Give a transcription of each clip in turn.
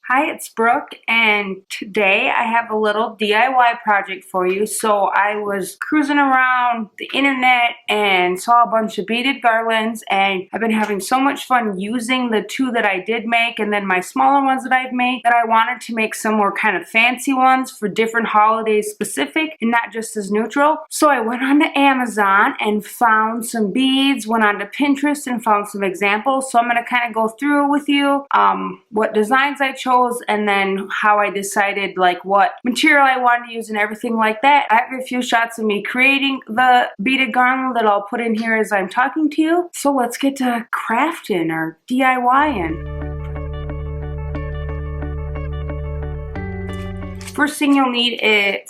Hi, it's Brooke, and today I have a little DIY project for you. So I was cruising around the internet and saw a bunch of beaded garlands, and I've been having so much fun using the two that I did make and then my smaller ones that I've made that I wanted to make some more kind of fancy ones for different holidays specific and not just as neutral. So I went onto Amazon and found some beads, went onto Pinterest and found some examples. So I'm going to kind of go through with you what designs I chose, and then how I decided like what material I wanted to use and everything like that. I have a few shots of me creating the beaded garland that I'll put in here as I'm talking to you. So let's get to crafting or DIYing. First thing you'll need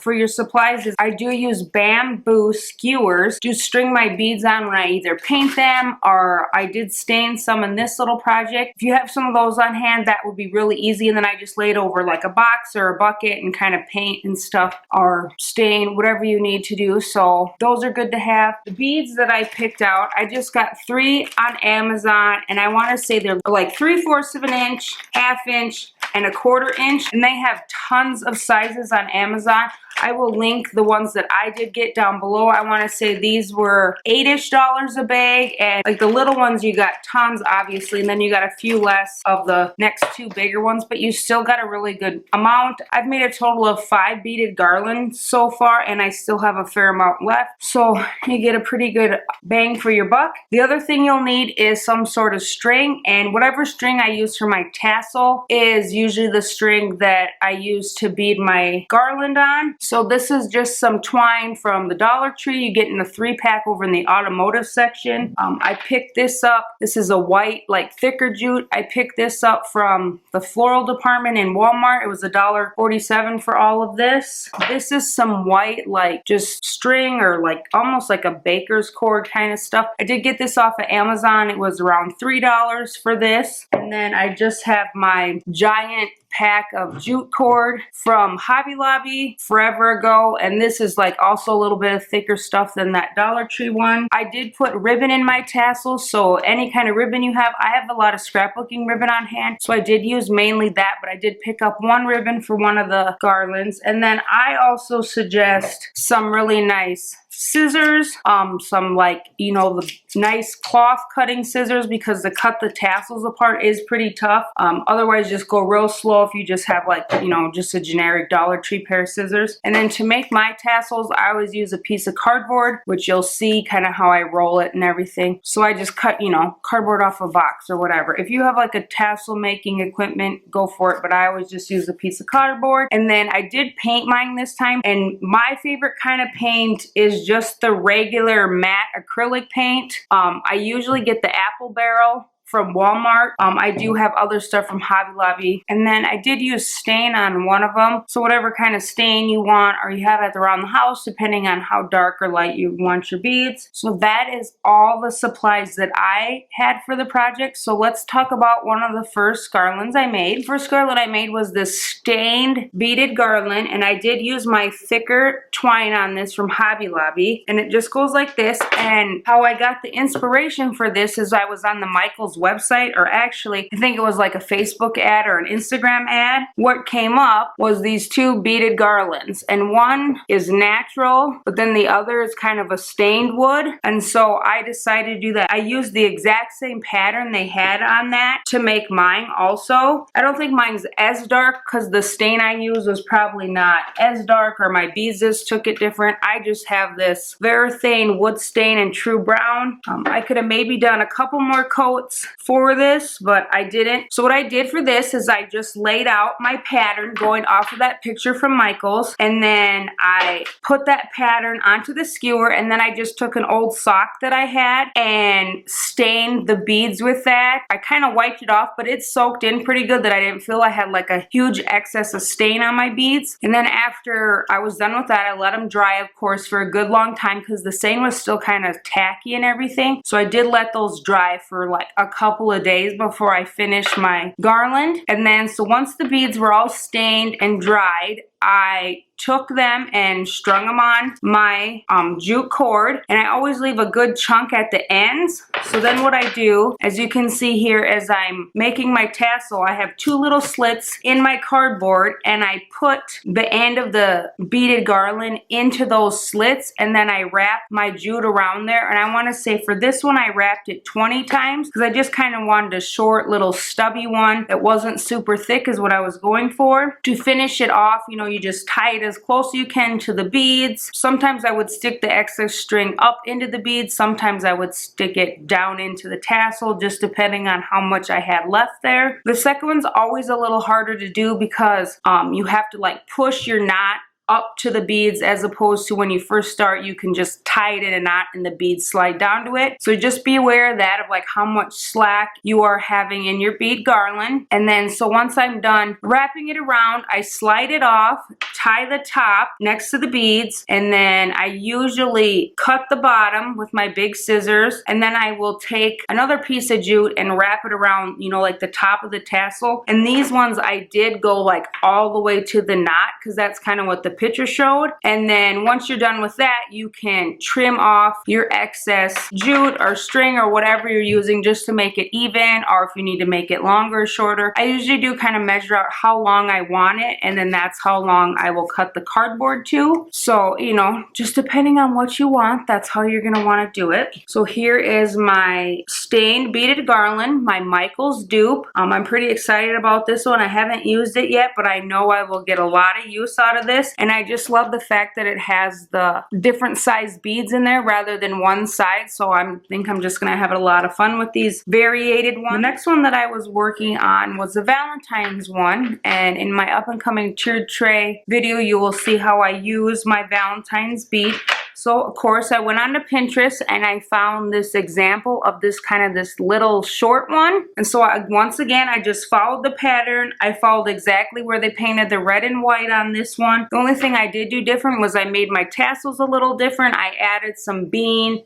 for your supplies is I do use bamboo skewers to string my beads on when I either paint them or I did stain some in this little project. If you have some of those on hand, that would be really easy, and then I just lay it over like a box or a bucket and kind of paint and stuff or stain, whatever you need to do. So those are good to have. The beads that I picked out, I just got 3 on Amazon, and I want to say they're like 3/4 of an inch, 1/2 inch, and 1/4 inch, and they have tons of sizes on Amazon. I will link the ones that I did get down below. I want to say these were $8-ish a bag, and like the little ones you got tons obviously, and then you got a few less of the next 2 bigger ones, but you still got a really good amount. I've made a total of 5 beaded garlands so far, and I still have a fair amount left, so you get a pretty good bang for your buck. The other thing you'll need is some sort of string, and whatever string I use for my tassel is usually the string that I use to bead my garland on. So this is just some twine from the Dollar Tree. You get in a 3-pack over in the automotive section. I picked this up. This is a white, like thicker jute. I picked this up from the floral department in Walmart. It was $1.47 for all of this. This is some white, like just string or like almost like a baker's cord kind of stuff. I did get this off of Amazon. It was around $3 for this. And then I just have my giant pack of jute cord from Hobby Lobby forever ago, and this is like also a little bit of thicker stuff than that Dollar Tree one. I did put ribbon in my tassels, so any kind of ribbon you have. I have a lot of scrapbooking ribbon on hand, so I did use mainly that, but I did pick up one ribbon for one of the garlands. And then I also suggest some really nice scissors, some like, you know, the nice cloth cutting scissors, because to cut the tassels apart is pretty tough. Otherwise just go real slow if you just have like, you know, just a generic Dollar Tree pair of scissors. And then to make my tassels, I always use a piece of cardboard, which you'll see kind of how I roll it and everything. So I just cut, you know, cardboard off a box or whatever. If you have like a tassel making equipment, go for it, but I always just use a piece of cardboard. And then I did paint mine this time, and my favorite kind of paint is just the regular matte acrylic paint. I usually get the apple barrel from Walmart. I do have other stuff from Hobby Lobby, and then I did use stain on one of them. So whatever kind of stain you want or you have it around the house, depending on how dark or light you want your beads. So that is all the supplies that I had for the project. So let's talk about one of the first garlands I made. The first garland I made was this stained beaded garland, and I did use my thicker twine on this from Hobby Lobby, and it just goes like this. And how I got the inspiration for this is I was on the Michael's website, or actually I think it was like a Facebook ad or an Instagram ad. What came up was these 2 beaded garlands, and one is natural, but then the other is kind of a stained wood. And so I decided to do that. I used the exact same pattern they had on that to make mine also. I don't think mine's as dark because the stain I used was probably not as dark, or my beads just took it different. I just have this Varathane wood stain in true brown. I could have maybe done a couple more coats for this, but I didn't. So what I did for this is I just laid out my pattern going off of that picture from Michael's, and then I put that pattern onto the skewer, and then I just took an old sock that I had and stained the beads with that. I kind of wiped it off, but it soaked in pretty good that I didn't feel I had like a huge excess of stain on my beads. And then after I was done with that, I let them dry, of course, for a good long time because the stain was still kind of tacky and everything. So I did let those dry for like a couple of days before I finished my garland. And then so once the beads were all stained and dried, I took them and strung them on my jute cord, and I always leave a good chunk at the ends. So then what I do, as you can see here, as I'm making my tassel, I have two little slits in my cardboard, and I put the end of the beaded garland into those slits, and then I wrap my jute around there. And I want to say for this one I wrapped it 20 times because I just kind of wanted a short little stubby one that wasn't super thick is what I was going for. To finish it off, you know, you just tie it as close as you can to the beads. Sometimes I would stick the excess string up into the beads. Sometimes I would stick it down into the tassel, just depending on how much I had left there. The second one's always a little harder to do because you have to like push your knot up to the beads, as opposed to when you first start you can just tie it in a knot and the beads slide down to it. So just be aware of that, of like how much slack you are having in your bead garland. And then so once I'm done wrapping it around, I slide it off, tie the top next to the beads, and then I usually cut the bottom with my big scissors, and then I will take another piece of jute and wrap it around, you know, like the top of the tassel. And these ones I did go like all the way to the knot because that's kind of what the picture showed. And then once you're done with that, you can trim off your excess jute or string or whatever you're using just to make it even, or if you need to make it longer or shorter. I usually do kind of measure out how long I want it, and then that's how long I will cut the cardboard to. So, you know, just depending on what you want, that's how you're going to want to do it. So here is my stained beaded garland, my Michael's dupe. I'm pretty excited about this one. I haven't used it yet, but I know I will get a lot of use out of this. And I just love the fact that it has the different size beads in there rather than one side. So I think I'm just going to have a lot of fun with these variated ones. The next one that I was working on was the Valentine's one. And in my up and coming tiered tray video, you will see how I use my Valentine's bead. So of course I went on to Pinterest and I found this example of this kind of this little short one. And so once again, I just followed the pattern. I followed exactly where they painted the red and white on this one. The only thing I did do different was I made my tassels a little different. I added some bean.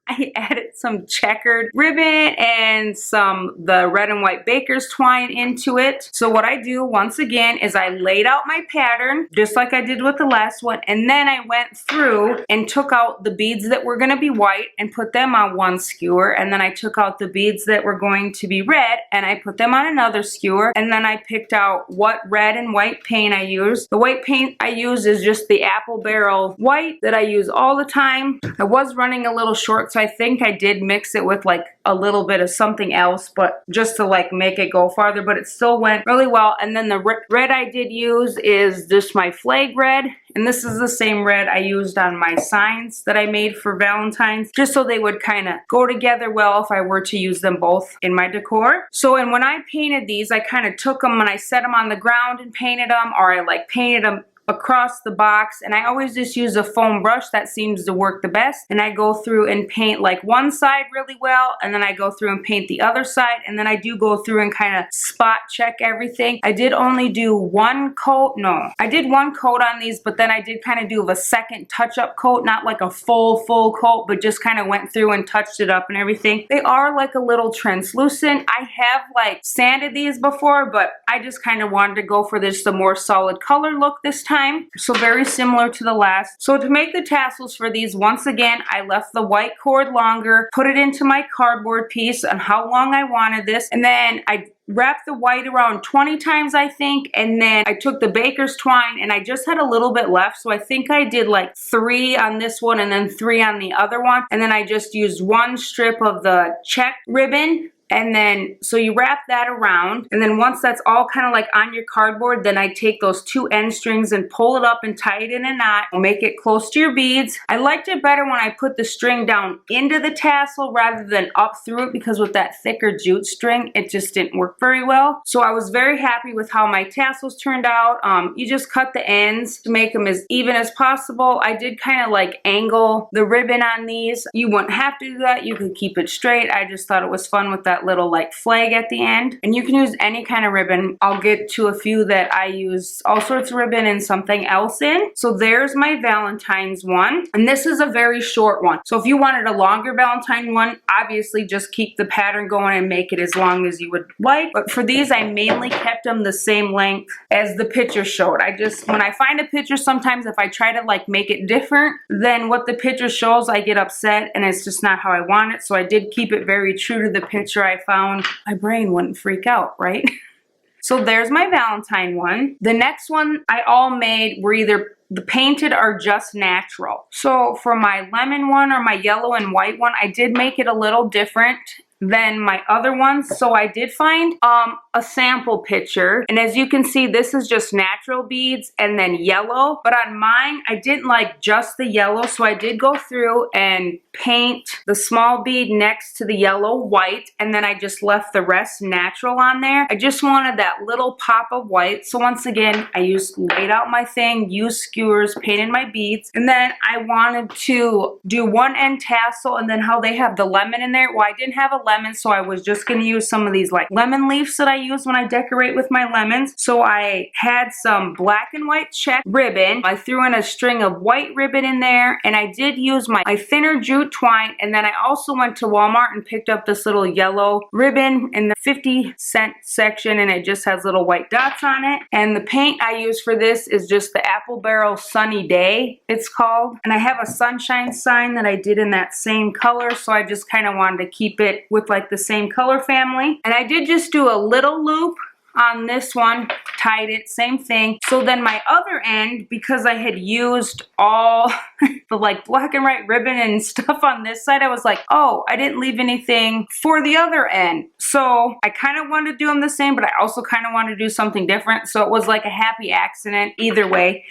I added some checkered ribbon and the red and white baker's twine into it. So what I do once again is I laid out my pattern just like I did with the last one, and then I went through and took out the beads that were going to be white and put them on one skewer, and then I took out the beads that were going to be red and I put them on another skewer, and then I picked out what red and white paint I used. The white paint I use is just the Apple Barrel white that I use all the time. I was running a little short, so I think I did mix it with like a little bit of something else, but just to like make it go farther, but it still went really well. And then the red I did use is just my flag red, and this is the same red I used on my signs that I made for Valentine's, just so they would kind of go together well if I were to use them both in my decor. So, and when I painted these, I kind of took them and I set them on the ground and painted them, or I like painted them across the box, and I always just use a foam brush. That seems to work the best, and I go through and paint like one side really well, and then I go through and paint the other side, and then I do go through and kind of spot check everything. I did only do one coat. No, I did one coat on these, but then I did kind of do a second touch-up coat, not like a full coat, but just kind of went through and touched it up and everything. They are like a little translucent. I have like sanded these before, but I just kind of wanted to go for this, the more solid color look this time. So very similar to the last. So to make the tassels for these, once again, I left the white cord longer, put it into my cardboard piece on how long I wanted this, and then I wrapped the white around 20 times, I think, and then I took the baker's twine and I just had a little bit left, so I think I did like 3 on this one and then 3 on the other one, and then I just used one strip of the check ribbon. And then, so you wrap that around, and then once that's all kind of like on your cardboard, then I take those 2 end strings and pull it up and tie it in a knot. I'll make it close to your beads. I liked it better when I put the string down into the tassel rather than up through it, because with that thicker jute string, it just didn't work very well. So I was very happy with how my tassels turned out. You just cut the ends to make them as even as possible. I did kind of like angle the ribbon on these. You wouldn't have to do that. You could keep it straight. I just thought it was fun with that that little like flag at the end. And you can use any kind of ribbon. I'll get to a few that I use all sorts of ribbon and something else in. So there's my Valentine's one. And this is a very short one. So if you wanted a longer Valentine one, obviously just keep the pattern going and make it as long as you would like. But for these, I mainly kept them the same length as the picture showed. When I find a picture, sometimes if I try to like make it different than what the picture shows, I get upset and it's just not how I want it. So I did keep it very true to the picture I found. My brain wouldn't freak out, right? So there's my Valentine one. The next one I all made were either the painted or just natural. So for my lemon one or my yellow and white one, I did make it a little different than my other ones. So I did find a sample picture, and as you can see, this is just natural beads and then yellow. But on mine, I didn't like just the yellow, so I did go through and paint the small bead next to the yellow white, and then I just left the rest natural on there. I just wanted that little pop of white. So once again, I laid out my thing, used skewers, painted my beads, and then I wanted to do one end tassel, and then how they have the lemon in there. Well, I didn't have a lemon, so I was just going to use some of these like lemon leaves that I use when I decorate with my lemons. So I had some black and white check ribbon. I threw in a string of white ribbon in there, and I did use my thinner jute twine, and then I also went to Walmart and picked up this little yellow ribbon in the 50-cent section, and it just has little white dots on it. And the paint I use for this is just the Apple Barrel Sunny Day, it's called. And I have a sunshine sign that I did in that same color, so I just kind of wanted to keep it with like the same color family. And I did just do a little loop on this one, tied it, same thing. So then my other end, because I had used all the like black and white ribbon and stuff on this side, I was like, oh, I didn't leave anything for the other end. So I kind of wanted to do them the same, but I also kind of wanted to do something different. So it was like a happy accident either way.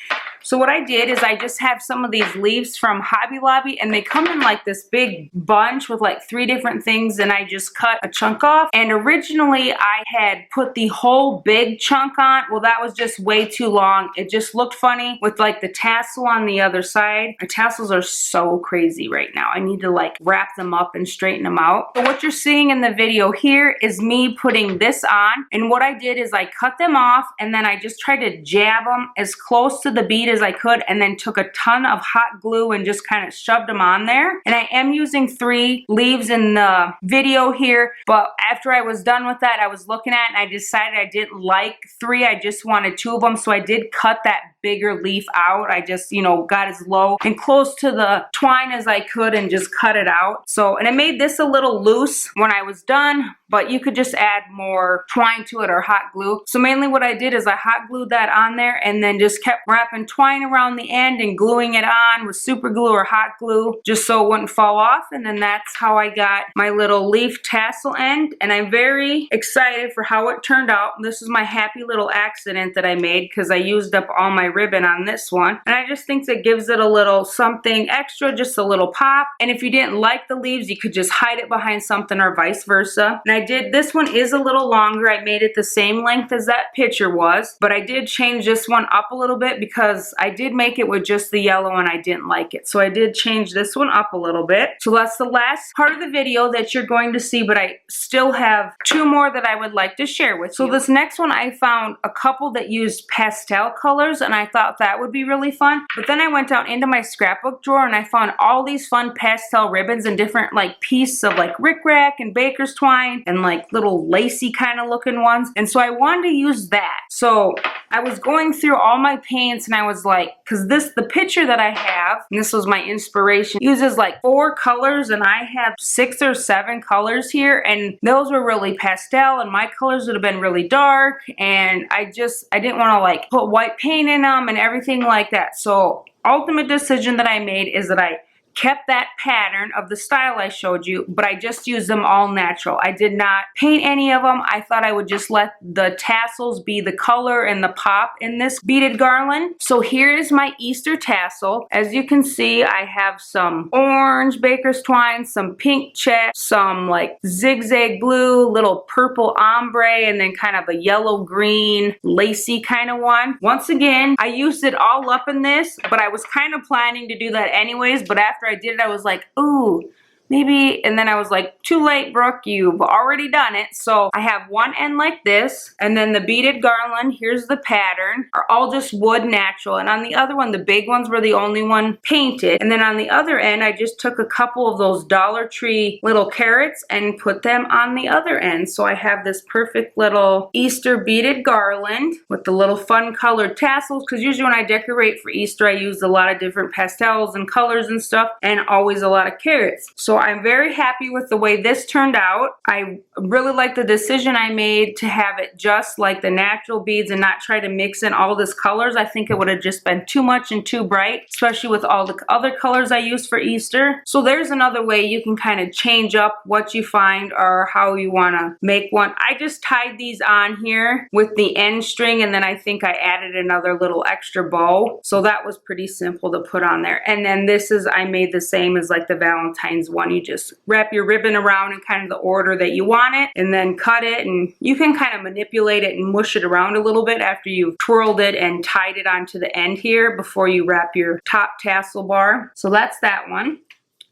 So what I did is I just have some of these leaves from Hobby Lobby, and they come in like this big bunch with like 3 different things, and I just cut a chunk off. And originally I had put the whole big chunk on. Well, that was just way too long. It just looked funny with like the tassel on the other side. My tassels are so crazy right now. I need to like wrap them up and straighten them out. So what you're seeing in the video here is me putting this on. And what I did is I cut them off, and then I just tried to jab them as close to the bead as I could, and then took a ton of hot glue and just kind of shoved them on there. And I am using 3 leaves in the video here, but after I was done with that, I was looking at it and I decided I didn't like 3. I just wanted 2 of them, so I did cut that bigger leaf out. I just, you know, got as low and close to the twine as I could and just cut it out. So, and I made this a little loose when I was done, but you could just add more twine to it or hot glue. So mainly what I did is I hot glued that on there and then just kept wrapping twine around the end and gluing it on with super glue or hot glue just so it wouldn't fall off. And then that's how I got my little leaf tassel end. And I'm very excited for how it turned out. This is my happy little accident that I made because I used up all my ribbon on this one. And I just think that gives it a little something extra, just a little pop. And if you didn't like the leaves, you could just hide it behind something or vice versa. And I did, this one is a little longer. I made it the same length as that picture was, but I did change this one up a little bit because I did make it with just the yellow and I didn't like it. So I did change this one up a little bit. So that's the last part of the video that you're going to see, but I still have 2 more that I would like to share with you. So this next one, I found a couple that used pastel colors and I thought that would be really fun. But then I went down into my scrapbook drawer and I found all these fun pastel ribbons and different like pieces of like rickrack and baker's twine and like little lacy kind of looking ones. And so I wanted to use that. So I was going through all my paints and I was like, because the picture that I have, and this was my inspiration, uses like 4 colors and I have 6 or 7 colors here, and those were really pastel and my colors would have been really dark, and I didn't want to like put white paint in them and everything like that. So ultimate decision that I made is that I kept that pattern of the style I showed you, but I just used them all natural. I did not paint any of them. I thought I would just let the tassels be the color and the pop in this beaded garland. So here is my Easter tassel. As you can see, I have some orange baker's twine, some pink check, some like zigzag blue, little purple ombre, and then kind of a yellow green lacy kind of one. Once again, I used it all up in this, but I was kind of planning to do that anyways, but after I did it, I was like, ooh, maybe, and then I was like, too late, Brooke, you've already done it. So I have one end like this, and then the beaded garland, here's the pattern, are all just wood natural. And on the other one, the big ones were the only one painted. And then on the other end, I just took a couple of those Dollar Tree little carrots and put them on the other end. So I have this perfect little Easter beaded garland with the little fun colored tassels, because usually when I decorate for Easter, I use a lot of different pastels and colors and stuff, and always a lot of carrots. So I'm very happy with the way this turned out. I really like the decision I made to have it just like the natural beads and not try to mix in all this colors. I think it would have just been too much and too bright, especially with all the other colors I use for Easter. So there's another way you can kind of change up what you find or how you want to make one. I just tied these on here with the end string, and then I think I added another little extra bow. So that was pretty simple to put on there. And then this is, I made the same as like the Valentine's one. You just wrap your ribbon around in kind of the order that you want it, and then cut it, and you can kind of manipulate it and mush it around a little bit after you've twirled it and tied it onto the end here before you wrap your top tassel bar. So that's that one.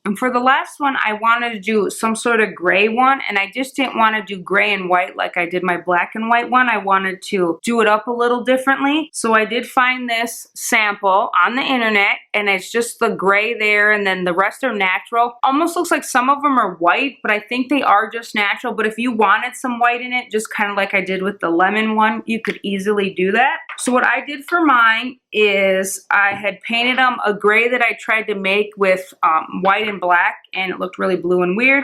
And for the last one, I wanted to do some sort of gray one, and I just didn't want to do gray and white like I did my black and white one. I wanted to do it up a little differently. So I did find this sample on the internet, and it's just the gray there, and then the rest are natural. Almost looks like some of them are white, but I think they are just natural. But if you wanted some white in it, just kind of like I did with the lemon one, you could easily do that. So what I did for mine is I had painted them a gray that I tried to make with white and black, and it looked really blue and weird.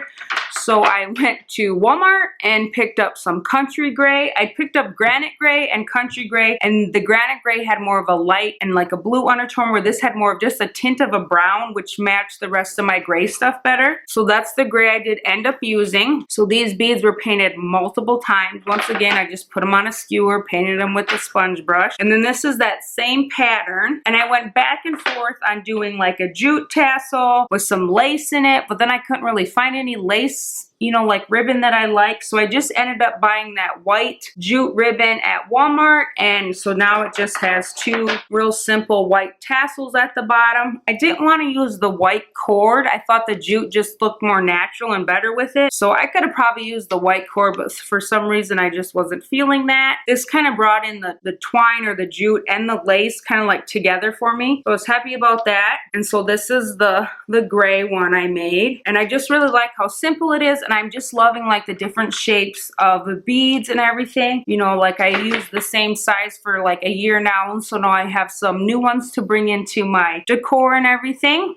So I went to Walmart and picked up some country gray. I picked up granite gray and country gray, and the granite gray had more of a light and like a blue undertone, where this had more of just a tint of a brown, which matched the rest of my gray stuff better. So that's the gray I did end up using. So these beads were painted multiple times. Once again, I just put them on a skewer, painted them with a sponge brush. And then this is that same pattern, and I went back and forth on doing like a jute tassel with some lace in it, but then I couldn't really find any lace, you know, like ribbon that I like. So I just ended up buying that white jute ribbon at Walmart. And so now it just has two real simple white tassels at the bottom. I didn't want to use the white cord. I thought the jute just looked more natural and better with it. So I could have probably used the white cord, but for some reason I just wasn't feeling that. This kind of brought in the twine or the jute and the lace kind of like together for me. So I was happy about that. And so this is the gray one I made. And I just really like how simple it is. And I'm just loving like the different shapes of the beads and everything. You know, like I use the same size for like a year now, and so now I have some new ones to bring into my decor and everything.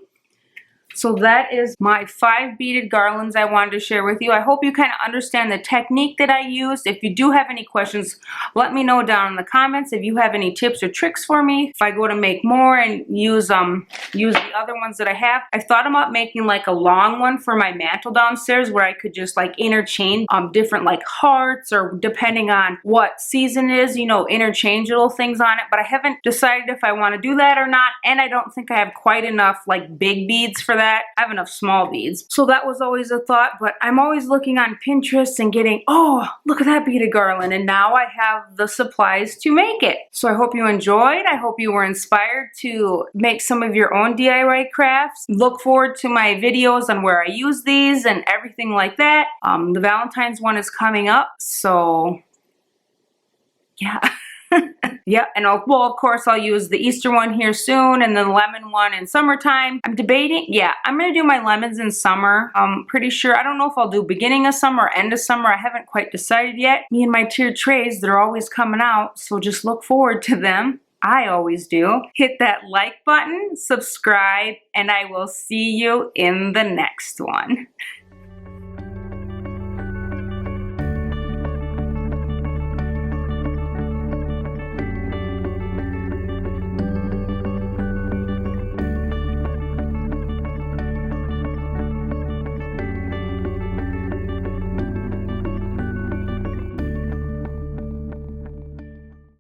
So that is my 5 beaded garlands I wanted to share with you. I hope you kind of understand the technique that I used. If you do have any questions, let me know down in the comments. If you have any tips or tricks for me, if I go to make more and use the other ones that I have. I thought about making like a long one for my mantle downstairs, where I could just like interchange different like hearts, or depending on what season it is, you know, interchange little things on it. But I haven't decided if I want to do that or not, and I don't think I have quite enough like big beads for that. I have enough small beads. So that was always a thought, but I'm always looking on Pinterest and getting, oh, look at that beaded garland, and now I have the supplies to make it. So I hope you enjoyed. I hope you were inspired to make some of your own DIY crafts. Look forward to my videos on where I use these and everything like that. The Valentine's one is coming up, so yeah. Yeah, and well, of course, I'll use the Easter one here soon, and the lemon one in summertime. I'm debating, yeah, I'm going to do my lemons in summer. I'm pretty sure, I don't know if I'll do beginning of summer or end of summer. I haven't quite decided yet. Me and my tiered trays, they're always coming out, so just look forward to them. I always do. Hit that like button, subscribe, and I will see you in the next one.